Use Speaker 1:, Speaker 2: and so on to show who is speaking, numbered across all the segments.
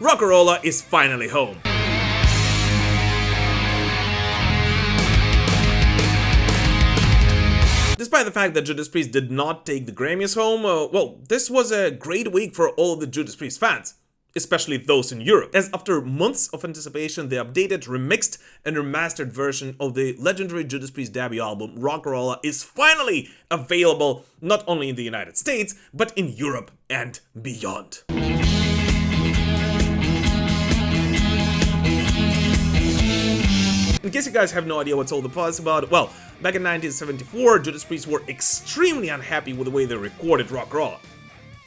Speaker 1: Rocka Rolla is finally home. Despite the fact that Judas Priest did not take the Grammys home, well, this was a great week for all the Judas Priest fans, especially those in Europe, as after months of anticipation, the updated, remixed and remastered version of the legendary Judas Priest debut album Rocka Rolla is finally available not only in the United States, but in Europe and beyond. In case you guys have no idea what's all the fuss about, well, back in 1974, Judas Priest were extremely unhappy with the way they recorded Rocka Rolla.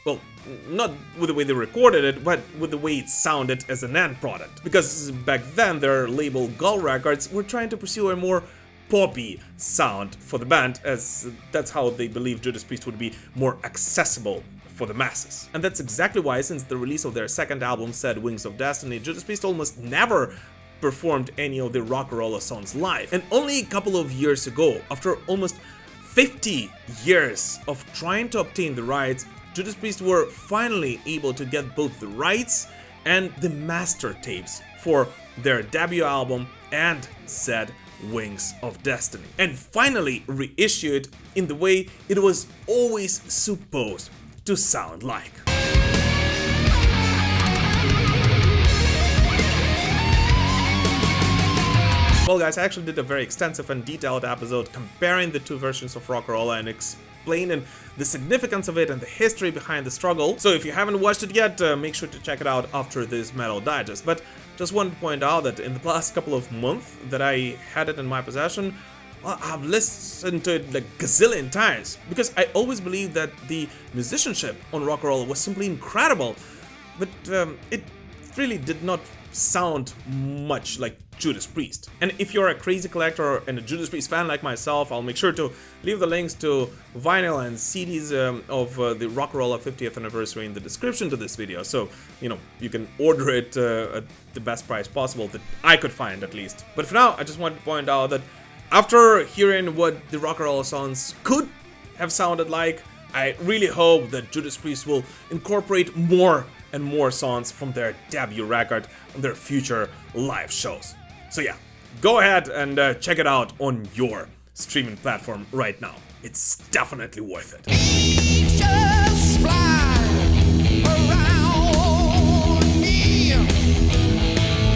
Speaker 1: Well, not with the way they recorded it, but with the way it sounded as an end product. Because back then, their label Gull Records were trying to pursue a more poppy sound for the band, as that's how they believed Judas Priest would be more accessible for the masses. And that's exactly why, since the release of their second album, Said Wings of Destiny, Judas Priest almost never performed any of the Rocka Rolla songs live. And only a couple of years ago, after almost 50 years of trying to obtain the rights, Judas Priest were finally able to get both the rights and the master tapes for their debut album and Said Wings of Destiny, and finally reissue it in the way it was always supposed to sound like. Well guys, I actually did a very extensive and detailed episode comparing the two versions of Rocka Rolla and explaining the significance of it and the history behind the struggle. So if you haven't watched it yet, make sure to check it out after this Metal Digest. But just wanted to point out that in the past couple of months that I had it in my possession, I've listened to it like gazillion times, because I always believed that the musicianship on Rocka Rolla was simply incredible, but it really did not sound much like Judas Priest. And if you're a crazy collector and a Judas Priest fan like myself, I'll make sure to leave the links to vinyl and CDs of the Rocka Rolla 50th anniversary in the description to this video, so you can order it at the best price possible that I could find, at least. But for now, I just wanted to point out that after hearing what the Rocka Rolla songs could have sounded like, I really hope that Judas Priest will incorporate more and more songs from their debut record on their future live shows. So yeah, go ahead and check it out on your streaming platform right now. It's definitely worth it.